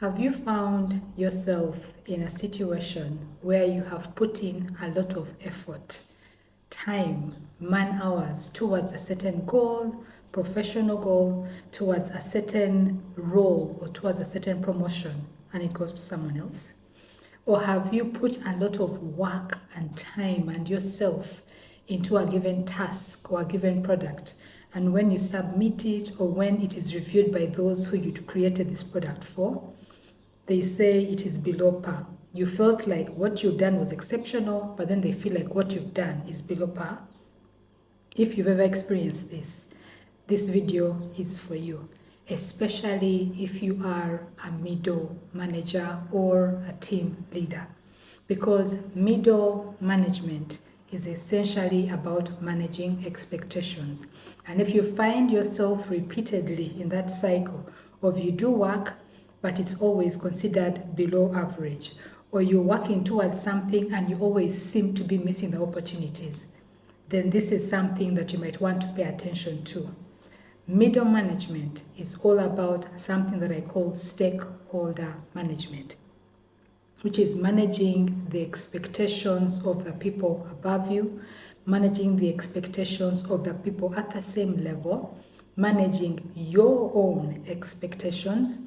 Have you found yourself in a situation where you have put in a lot of effort, time, man hours towards a certain goal, professional goal, towards a certain role or towards a certain promotion, and it goes to someone else? Or have you put a lot of work and time and yourself into a given task or a given product, and when you submit it or when it is reviewed by those who you created this product for, they say it is below par? You felt like what you've done was exceptional, but then they feel like what you've done is below par. If you've ever experienced this video is for you, especially if you are a middle manager or a team leader, because middle management is essentially about managing expectations. And if you find yourself repeatedly in that cycle of you do work, but it's always considered below average, or you're working towards something and you always seem to be missing the opportunities, then this is something that you might want to pay attention to. Middle management is all about something that I call stakeholder management, which is managing the expectations of the people above you, managing the expectations of the people at the same level, managing your own expectations,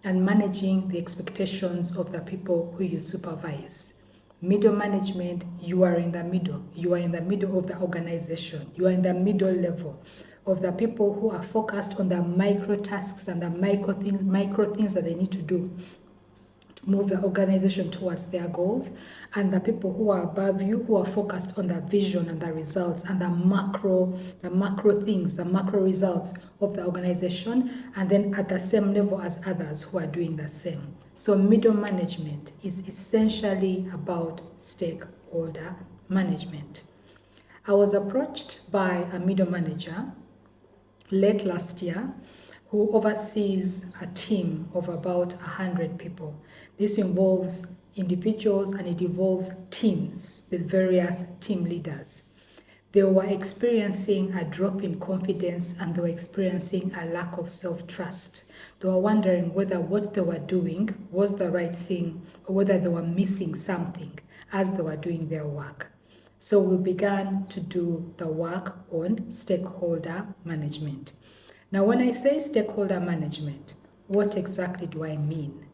and managing the expectations of the people who you supervise. Middle management, you are in the middle. You are in the middle of the organization. You are in the middle level of the people who are focused on the micro tasks and the micro things that they need to do to move the organization towards their goals, and the people who are above you who are focused on the vision and the results and the macro things, the macro results of the organization, and then at the same level as others who are doing the same. So middle management is essentially about stakeholder management. I was approached by a middle manager late last year who oversees a team of about 100 people. This involves individuals and it involves teams with various team leaders. They were experiencing a drop in confidence and they were experiencing a lack of self-trust. They were wondering whether what they were doing was the right thing or whether they were missing something as they were doing their work. So we began to do the work on stakeholder management. Now, when I say stakeholder management, what exactly do I mean?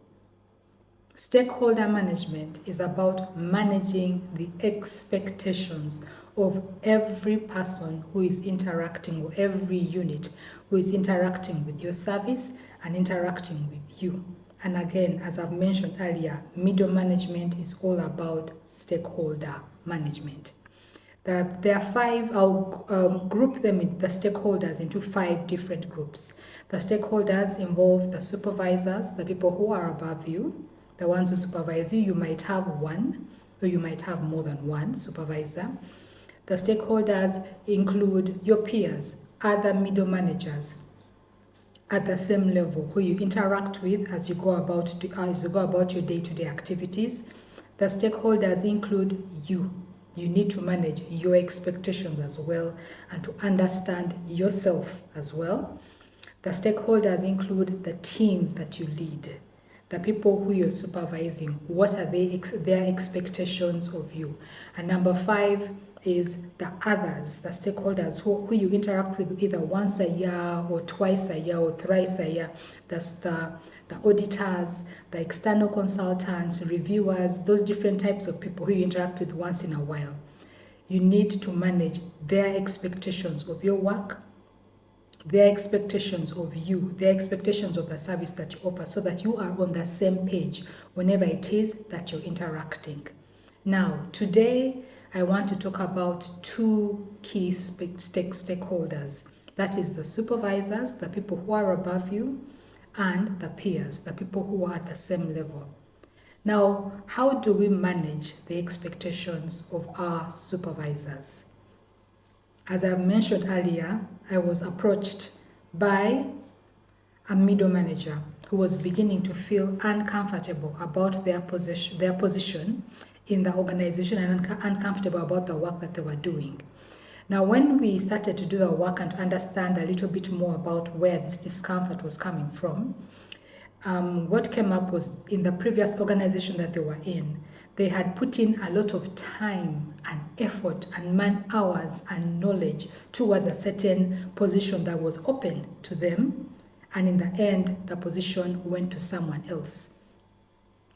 Stakeholder management is about managing the expectations of every person who is interacting, or every unit who is interacting with your service and interacting with you. And again, as I've mentioned earlier, middle management is all about stakeholder management. There are five, I'll group them, the stakeholders, into 5 different groups. The stakeholders involve the supervisors, the people who are above you, the ones who supervise you. You might have one, or you might have more than one supervisor. The stakeholders include your peers, other middle managers at the same level who you interact with as you go about your day-to-day activities. The stakeholders include you. You need to manage your expectations as well and to understand yourself as well. The stakeholders include the team that you lead, the people who you're supervising. What are their expectations of you? And number 5 is the others, the stakeholders who you interact with either once a year or twice a year or thrice a year. That's the auditors, the external consultants, reviewers, those different types of people who you interact with once in a while. You need to manage their expectations of your work, their expectations of you, their expectations of the service that you offer, so that you are on the same page whenever it is that you're interacting. Now, today, I want to talk about 2 key stakeholders. That is the supervisors, the people who are above you, and the peers, the people who are at the same level. Now, how do we manage the expectations of our supervisors? As I mentioned earlier, I was approached by a middle manager who was beginning to feel uncomfortable about their position in the organization and uncomfortable about the work that they were doing. Now, when we started to do the work and to understand a little bit more about where this discomfort was coming from, what came up was in the previous organization that they were in, they had put in a lot of time and effort and man hours and knowledge towards a certain position that was open to them, and in the end, the position went to someone else.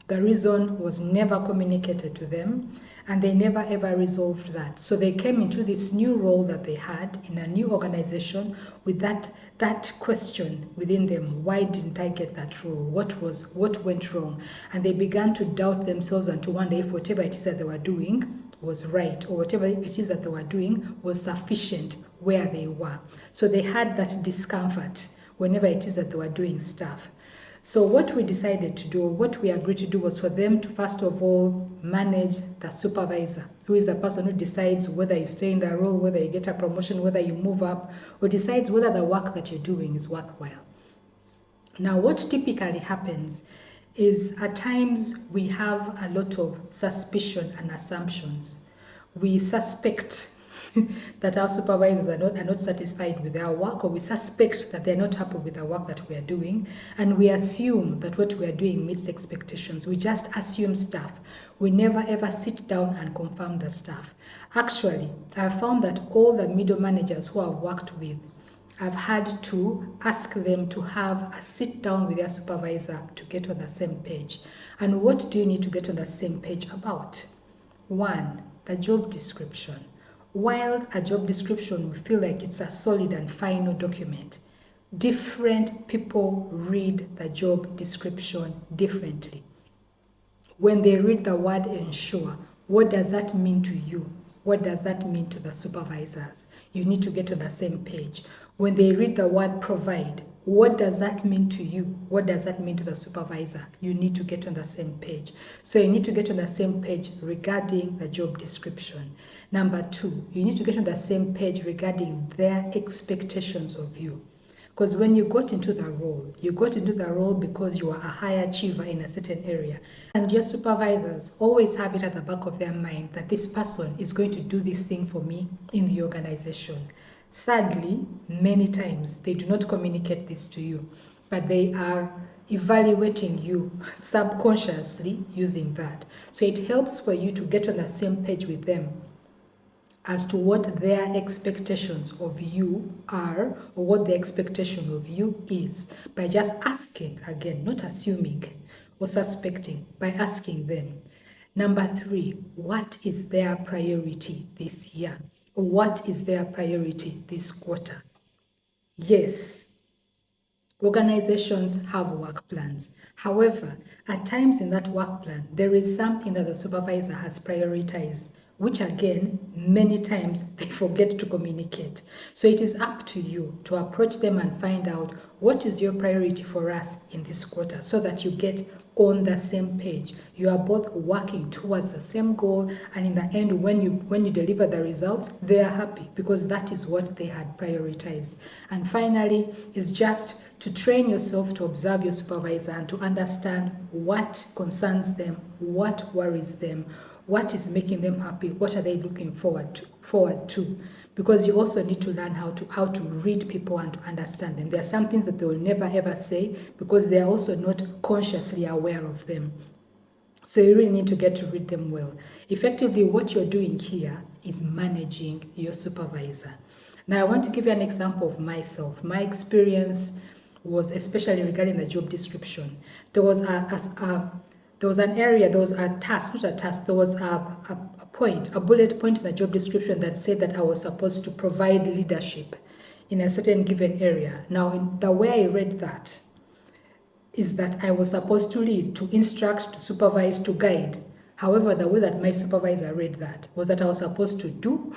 The reason was never communicated to them, and they never ever resolved that. So they came into this new role that they had in a new organization with that question within them: why didn't I get that role? What went wrong? And they began to doubt themselves and to wonder if whatever it is that they were doing was right, or whatever it is that they were doing was sufficient where they were. So they had that discomfort whenever it is that they were doing stuff. So what we decided to do, what we agreed to do, was for them to first of all manage the supervisor, who is the person who decides whether you stay in the role, whether you get a promotion, whether you move up, or decides whether the work that you're doing is worthwhile. Now, what typically happens is at times we have a lot of suspicion and assumptions. We suspect that our supervisors are not satisfied with their work, or we suspect that they're not happy with the work that we are doing, and we assume that what we are doing meets expectations. We just assume stuff. We never ever sit down and confirm the stuff. Actually, I've found that all the middle managers who I've worked with, I've had to ask them to have a sit down with their supervisor to get on the same page. And what do you need to get on the same page about? One, the job description. While a job description, we feel like it's a solid and final document, different people read the job description differently. When they read the word ensure, what does that mean to you? What does that mean to the supervisors? You need to get on the same page. When they read the word provide, what does that mean to you? What does that mean to the supervisor? You need to get on the same page. So you need to get on the same page regarding the job description. Number two, you need to get on the same page regarding their expectations of you. Because when you got into the role, you got into the role because you are a high achiever in a certain area. And your supervisors always have it at the back of their mind that this person is going to do this thing for me in the organization. Sadly, many times they do not communicate this to you, but they are evaluating you subconsciously using that. So it helps for you to get on the same page with them as to what their expectations of you are, or what the expectation of you is, by just asking, again, not assuming or suspecting, by asking them. Number three, what is their priority this year? Or what is their priority this quarter? Yes, organizations have work plans. However, at times in that work plan, there is something that the supervisor has prioritized, which again, many times they forget to communicate. So it is up to you to approach them and find out what is your priority for us in this quarter, so that you get on the same page. You are both working towards the same goal, and in the end, when you deliver the results, they are happy because that is what they had prioritized. And finally, is just to train yourself to observe your supervisor and to understand what concerns them, what worries them, what is making them happy, what are they looking forward to. Because you also need to learn how to read people and to understand them. There are some things that they will never ever say because they are also not consciously aware of them. So you really need to get to read them well. Effectively, what you're doing here is managing your supervisor. Now, I want to give you an example of myself. My experience was especially regarding the job description. There was an area, there was a task, not a task, there was a bullet point in the job description that said that I was supposed to provide leadership in a certain given area. Now, the way I read that is that I was supposed to lead, to instruct, to supervise, to guide. However, the way that my supervisor read that was that I was supposed to do,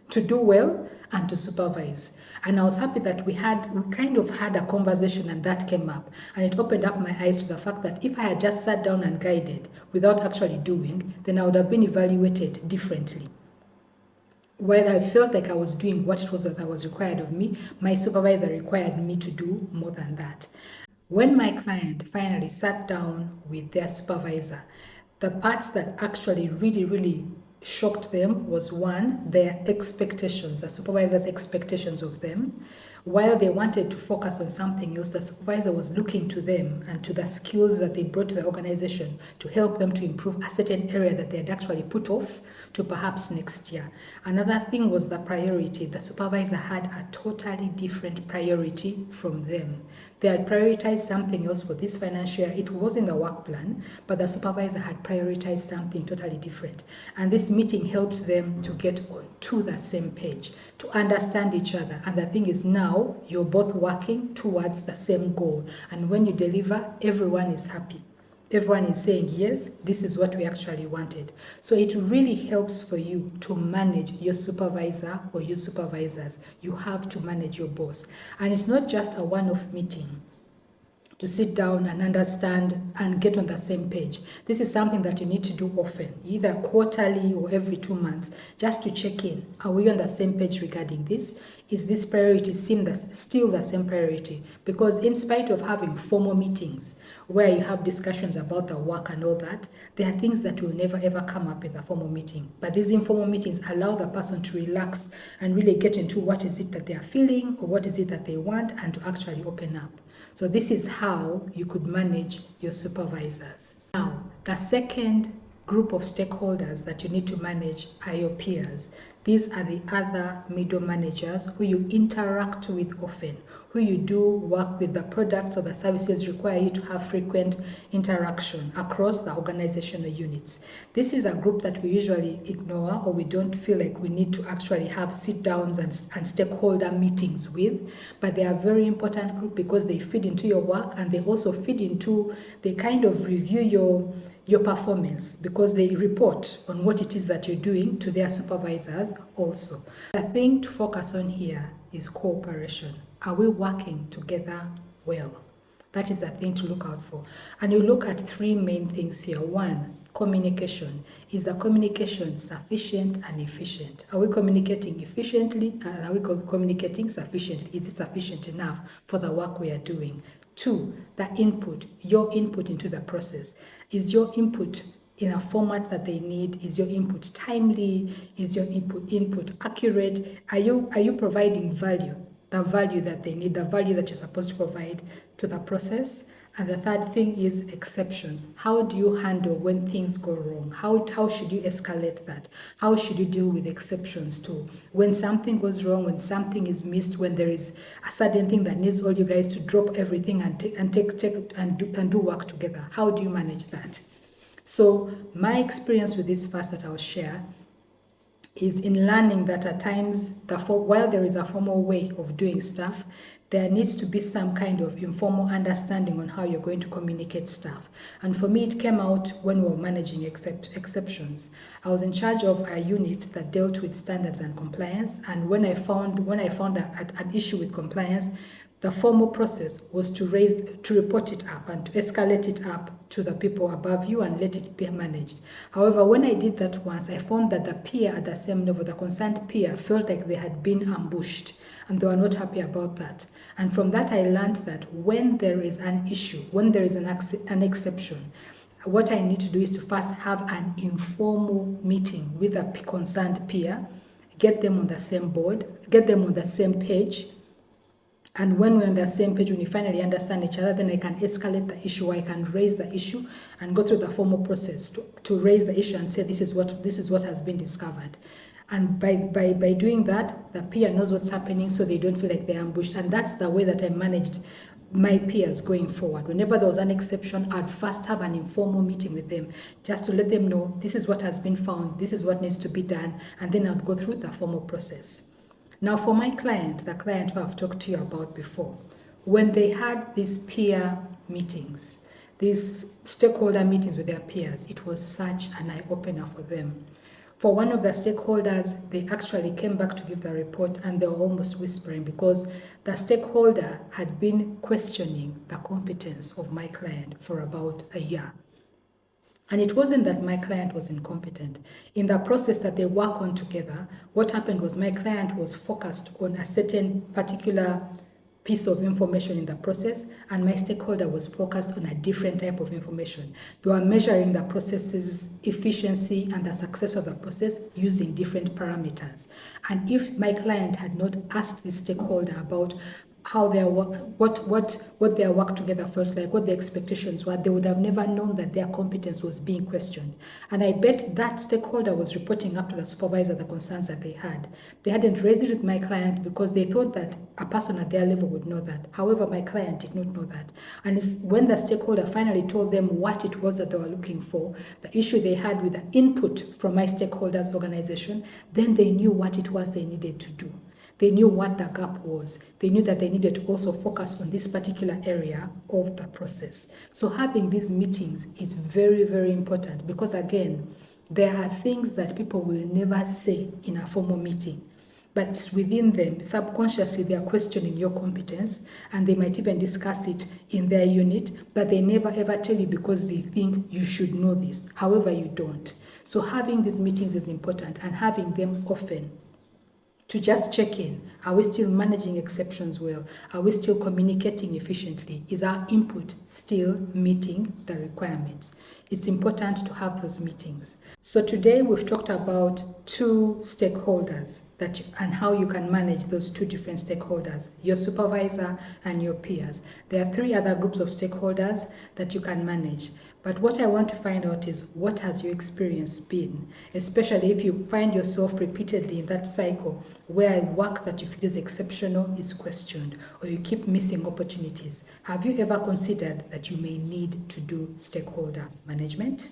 to do well, and to supervise. And I was happy that we kind of had a conversation, and that came up. And it opened up my eyes to the fact that if I had just sat down and guided without actually doing, then I would have been evaluated differently. While I felt like I was doing what it was that was required of me, my supervisor required me to do more than that. When my client finally sat down with their supervisor, the parts that actually really shocked them was one, their expectations, the supervisor's expectations of them. While they wanted to focus on something else, the supervisor was looking to them and to the skills that they brought to the organization to help them to improve a certain area that they had actually put off to perhaps next year. Another thing was the priority. The supervisor had a totally different priority from them. They had prioritized something else for this financial year. It was in the work plan, but the supervisor had prioritized something totally different. And this meeting helped them to get onto the same page, to understand each other. And the thing is, now you're both working towards the same goal. And when you deliver, everyone is happy. Everyone is saying, yes, this is what we actually wanted. So it really helps for you to manage your supervisor or your supervisors. You have to manage your boss. And it's not just a one-off meeting to sit down and understand and get on the same page. This is something that you need to do often, either quarterly or every 2 months, just to check in. Are we on the same page regarding this? Is this priority still the same priority? Because in spite of having formal meetings where you have discussions about the work and all that, there are things that will never ever come up in the formal meeting. But these informal meetings allow the person to relax and really get into what is it that they are feeling or what is it that they want, and to actually open up. So this is how you could manage your supervisors. Now, the second group of stakeholders that you need to manage are your peers. These are the other middle managers who you interact with often, who you do work with. The products or the services require you to have frequent interaction across the organizational units. This is a group that we usually ignore, or we don't feel like we need to actually have sit-downs and stakeholder meetings with, but they are a very important group because they feed into your work, and they also feed into, they kind of review your performance, because they report on what it is that you're doing to their supervisors also. The thing to focus on here is cooperation. Are we working together well? That is the thing to look out for. And you look at three main things here. One, communication. Is the communication sufficient and efficient? Are we communicating efficiently, and are we communicating sufficiently? Is it sufficient enough for the work we are doing? Two, the input, your input into the process. Is your input in a format that they need? Is your input timely? Is your input accurate? Are you providing value, the value that they need, the value that you're supposed to provide to the process? And the third thing is exceptions. How do you handle when things go wrong? How should you escalate that? How should you deal with exceptions too? When something goes wrong, when something is missed, when there is a certain thing that needs all you guys to drop everything and do work together. How do you manage that? So my experience with this first that I'll share is in learning that at times, while there is a formal way of doing stuff, there needs to be some kind of informal understanding on how you're going to communicate stuff. And for me, it came out when we were managing exceptions. I was in charge of a unit that dealt with standards and compliance. And when I found an issue with compliance, the formal process was to report it up and to escalate it up to the people above you and let it be managed. However, when I did that once, I found that the peer at the same level, the concerned peer, felt like they had been ambushed, and they were not happy about that. And from that, I learned that when there is an issue, when there is an exception, what I need to do is to first have an informal meeting with a concerned peer, get them on the same board, get them on the same page. And when we're on the same page, when we finally understand each other, then I can escalate the issue, or I can raise the issue and go through the formal process to raise the issue and say, this is what has been discovered. And by doing that, the peer knows what's happening, so they don't feel like they're ambushed. And that's the way that I managed my peers going forward. Whenever there was an exception, I'd first have an informal meeting with them just to let them know this is what has been found, this is what needs to be done, and then I'd go through the formal process. Now for my client, the client who I've talked to you about before, when they had these peer meetings, these stakeholder meetings with their peers, it was such an eye-opener for them. For one of the stakeholders, they actually came back to give the report, and they were almost whispering because the stakeholder had been questioning the competence of my client for about a year. And it wasn't that my client was incompetent. In the process that they work on together, what happened was my client was focused on a certain particular piece of information in the process, and my stakeholder was focused on a different type of information. They were measuring the process's efficiency and the success of the process using different parameters. And if my client had not asked the stakeholder about how their work, what their work together felt like, what the expectations were, they would have never known that their competence was being questioned. And I bet that stakeholder was reporting up to the supervisor the concerns that they had. They hadn't raised it with my client because they thought that a person at their level would know that. However, my client did not know that. And it's when the stakeholder finally told them what it was that they were looking for, the issue they had with the input from my stakeholders organization, then they knew what it was they needed to do. They knew what the gap was. They knew that they needed to also focus on this particular area of the process. So having these meetings is very, very important because, again, there are things that people will never say in a formal meeting. But within them, subconsciously, they are questioning your competence, and they might even discuss it in their unit, but they never ever tell you because they think you should know this. However, you don't. So having these meetings is important, and having them often to just check in. Are we still managing exceptions well? Are we still communicating efficiently? Is our input still meeting the requirements? It's important to have those meetings. So today we've talked about two stakeholders and how you can manage those two different stakeholders, your supervisor and your peers. There are three other groups of stakeholders that you can manage. But what I want to find out is, what has your experience been? Especially if you find yourself repeatedly in that cycle where work that you feel is exceptional is questioned, or you keep missing opportunities. Have you ever considered that you may need to do stakeholder management?